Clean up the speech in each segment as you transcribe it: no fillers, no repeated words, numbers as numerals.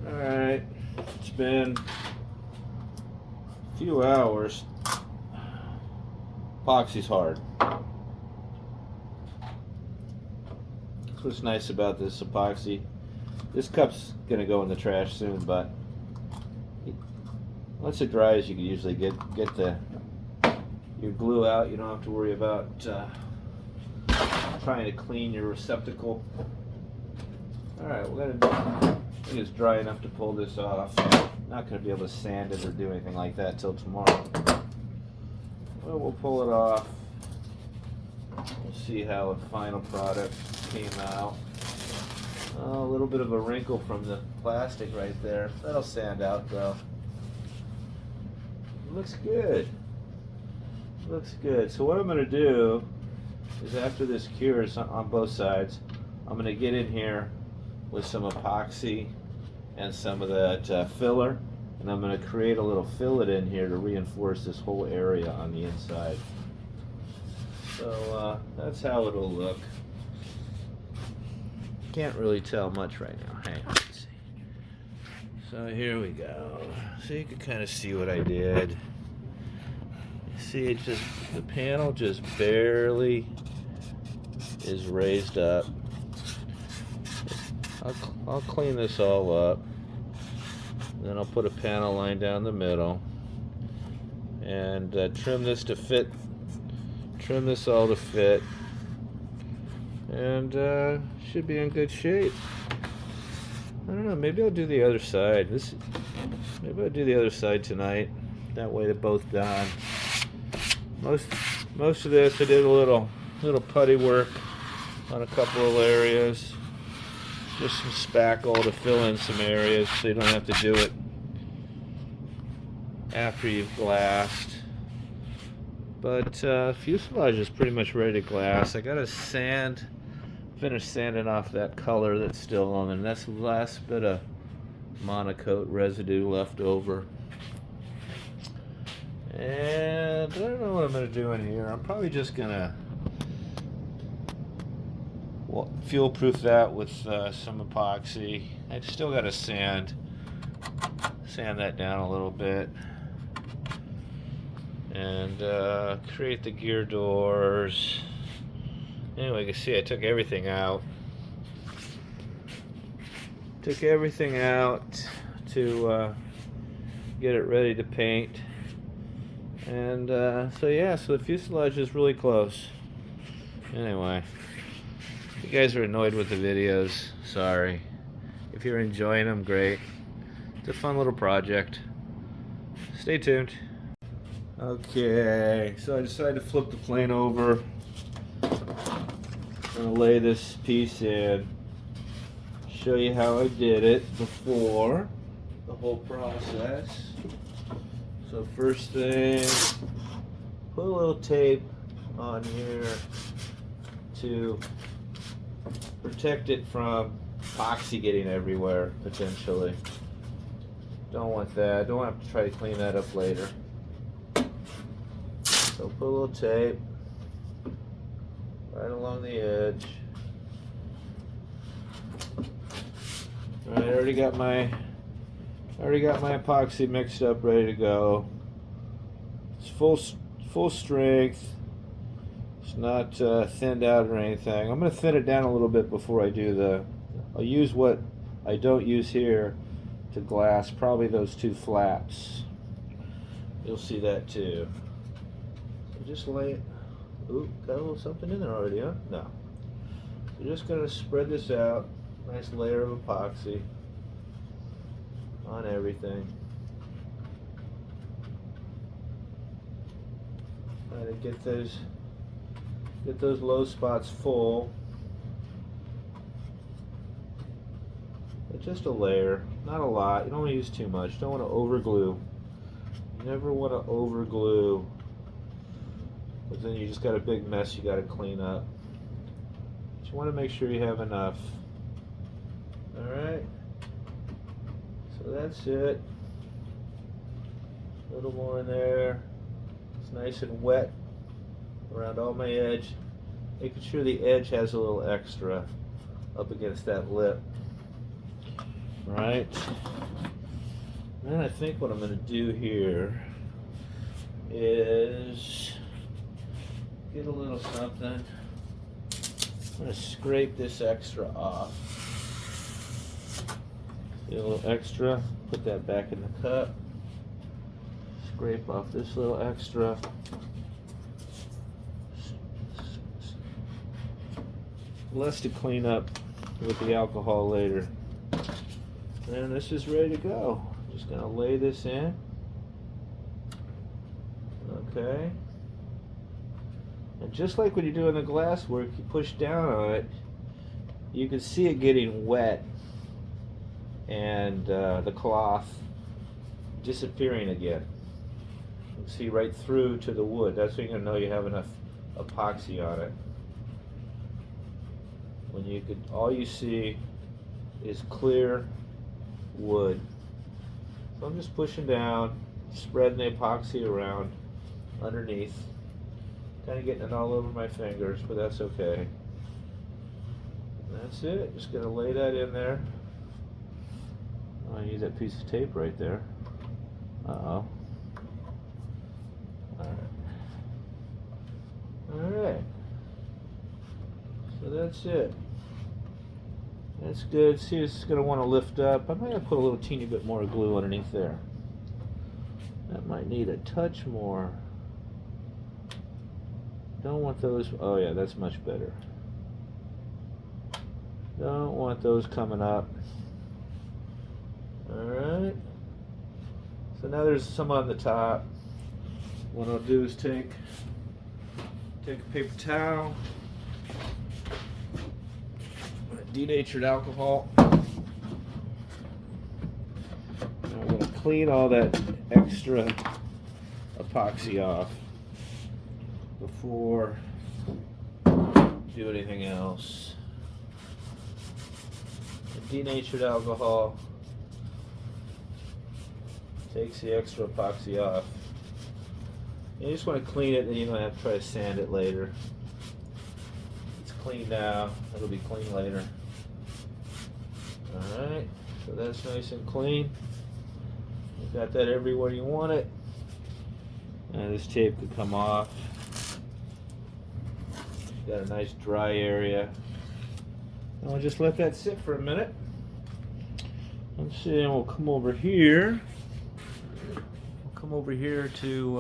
Alright, it's been a few hours. Epoxy's hard. That's what's nice about this epoxy. This cup's gonna go in the trash soon, but once it dries, you can usually get your glue out. You don't have to worry about trying to clean your receptacle. Alright, I think it's dry enough to pull this off. Not going to be able to sand it or do anything like that till tomorrow. Well, we'll pull it off. We'll see how the final product came out. Oh, a little bit of a wrinkle from the plastic right there. That'll sand out though. It looks good. It looks good. So what I'm going to do is after this cures on both sides, I'm going to get in here with some epoxy and some of that filler, and I'm going to create a little fillet in here to reinforce this whole area on the inside. So that's how it'll look. Can't really tell much right now. Hang on, let's see. So here we go. So you can kind of see what I did. See, it just, the panel just barely is raised up. I'll clean this all up. Then I'll put a panel line down the middle and trim this to fit. Trim this all to fit, and should be in good shape. I don't know. Maybe I'll do the other side. Maybe I'll do the other side tonight. That way they're both done. Most of this I did a little putty work on a couple of areas. Just some spackle to fill in some areas so you don't have to do it after you've glassed. But fuselage is pretty much ready to glass. I gotta finish sanding off that color that's still on, and that's the last bit of monocoat residue left over. And I don't know what I'm gonna do in here. I'm probably just gonna fuel proof that with some epoxy. I still got to sand that down a little bit, and create the gear doors. Anyway, you can see I took everything out. Took everything out to get it ready to paint. And so yeah, so the fuselage is really close. Anyway. If you guys are annoyed with the videos, sorry. If you're enjoying them, great. It's a fun little project. Stay tuned. Okay, so I decided to flip the plane over. I'm gonna lay this piece in. Show you how I did it before the whole process. So first thing, put a little tape on here to protect it from epoxy getting everywhere, potentially. Don't want that. Don't have to try to clean that up later. So put a little tape right along the edge. Alright, I already got my epoxy mixed up, ready to go. It's full strength. It's not thinned out or anything. I'm going to thin it down a little bit before I do I'll use what I don't use here to glass, probably those two flaps. You'll see that too. So just lay it. Ooh, got a little something in there already, huh? No. So just going to spread this out. Nice layer of epoxy on everything. Try to get those low spots full. But just a layer, not a lot. You don't want to use too much. Don't want to overglue. You never want to overglue, because then you just got a big mess you got to clean up. But you want to make sure you have enough. All right. So that's it. A little more in there. It's nice and wet around all my edge, making sure the edge has a little extra up against that lip. right? And I think what I'm going to do here is get a little something. I'm going to scrape this extra off. Get a little extra, put that back in the cup. Scrape off this little extra. Less to clean up with the alcohol later. And this is ready to go. Just gonna lay this in. Okay. And just like when you're doing the glass work, you push down on it, you can see it getting wet and the cloth disappearing again. You can see right through to the wood. That's when you're gonna know you have enough epoxy on it. When you could, all you see is clear wood. So I'm just pushing down, spreading the epoxy around underneath. Kind of getting it all over my fingers, but that's okay. And that's it. Just gonna lay that in there. Oh, I use that piece of tape right there. Uh-oh. Alright. So that's it. That's good. See, this is going to want to lift up. I might have put a little teeny bit more glue underneath there. That might need a touch more. Don't want those. Oh yeah, that's much better. Don't want those coming up. Alright. So now there's some on the top. What I'll do is take a paper towel, denatured alcohol. And I'm going to clean all that extra epoxy off before I do anything else. The denatured alcohol takes the extra epoxy off. You just want to clean it, and you don't have to try to sand it later. It's clean now, it'll be clean later. Alright, so that's nice and clean. You've got that everywhere you want it. And this tape could come off. Got a nice dry area. And we'll just let that sit for a minute. Let's see, and we'll come over here. We'll come over here to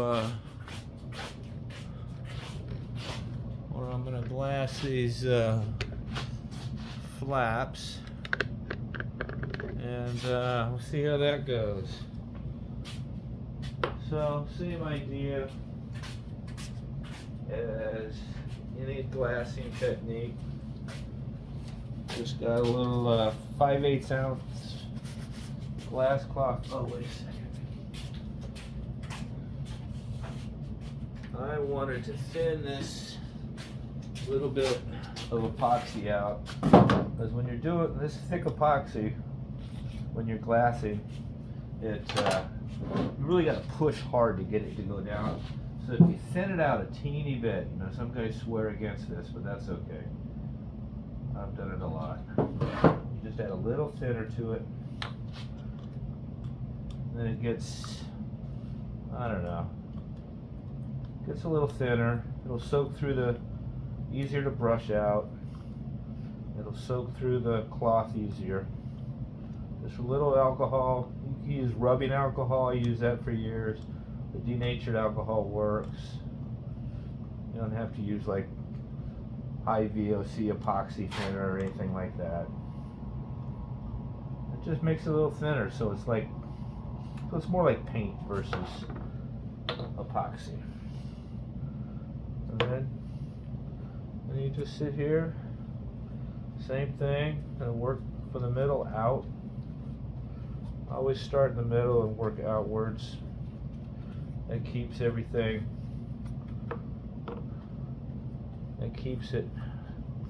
where I'm going to glass these flaps. And we'll see how that goes. So, same idea as any glassing technique. Just got a little 5/8 ounce glass cloth. Oh, wait a second. I wanted to thin this little bit of epoxy out, because when you're doing this thick epoxy, when you're glassing, it you really got to push hard to get it to go down. So if you thin it out a teeny bit, you know, some guys swear against this, but that's okay. I've done it a lot. You just add a little thinner to it, then it gets, I don't know, gets a little thinner. It'll soak through the, easier to brush out. It'll soak through the cloth easier. Just a little alcohol. You can use rubbing alcohol. I use that for years. The denatured alcohol works. You don't have to use like high VOC epoxy thinner or anything like that. It just makes it a little thinner, so it's like, so it's more like paint versus epoxy. And then you just sit here, same thing, and work from the middle out. Always start in the middle and work outwards. That keeps everything, that keeps it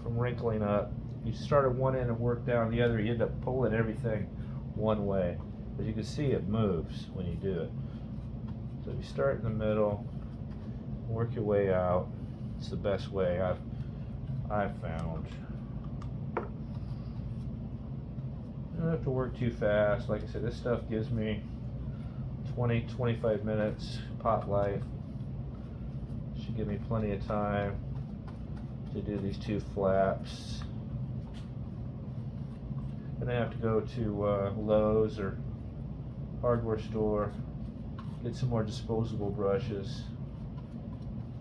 from wrinkling up. You start at one end and work down the other, you end up pulling everything one way. As you can see, it moves when you do it. So if you start in the middle, work your way out. It's the best way I've found. You don't have to work too fast. Like I said, this stuff gives me 20-25 minutes pot life. Should give me plenty of time to do these 2 flaps. And I have to go to Lowe's or hardware store, get some more disposable brushes,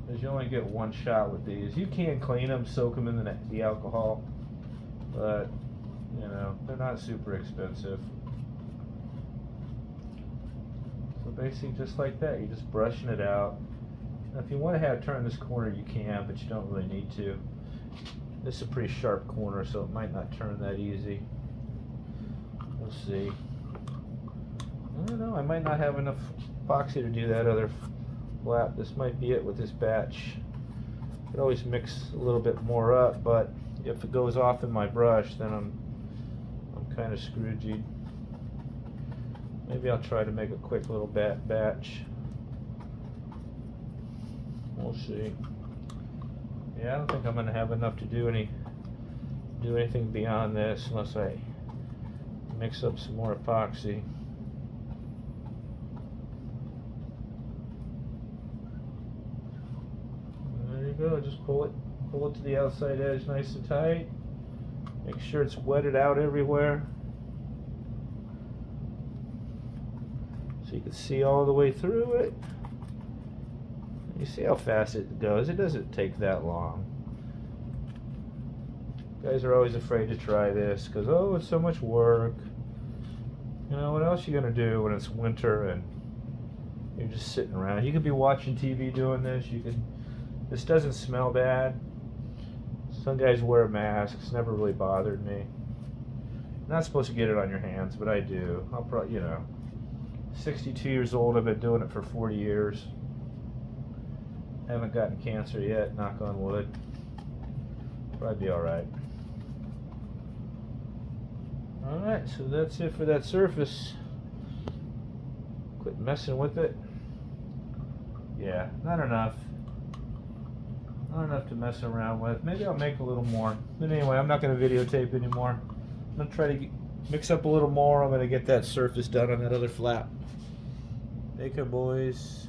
because you only get one shot with these. You can clean them, soak them in the alcohol, but you know, they're not super expensive. So basically just like that, you're just brushing it out. Now if you want to turn this corner, you can, but you don't really need to. This is a pretty sharp corner, so it might not turn that easy. We'll see. I don't know, I might not have enough epoxy to do that other flap. This might be it with this batch. I could always mix a little bit more up, but if it goes off in my brush, then I'm kind of scrooged. Maybe I'll try to make a quick little batch. We'll see. Yeah, I don't think I'm going to have enough to do anything beyond this unless I mix up some more epoxy. There you go. Just pull it to the outside edge nice and tight. Make sure it's wetted out everywhere, so you can see all the way through it. You see how fast it goes. It doesn't take that long. Guys are always afraid to try this because, oh, it's so much work. You know, what else are you gonna do when it's winter and you're just sitting around? You could be watching TV doing this. This doesn't smell bad. Some guys wear masks. It's never really bothered me. You're not supposed to get it on your hands, but I do. I'll probably, you know, 62 years old. I've been doing it for 40 years. Haven't gotten cancer yet, knock on wood. Probably be alright. Alright, so that's it for that surface. Quit messing with it. Yeah, not enough. Not enough to mess around with. Maybe I'll make a little more. But anyway, I'm not going to videotape anymore. I'm going to try to mix up a little more. I'm going to get that surface done on that other flap. Take care, boys.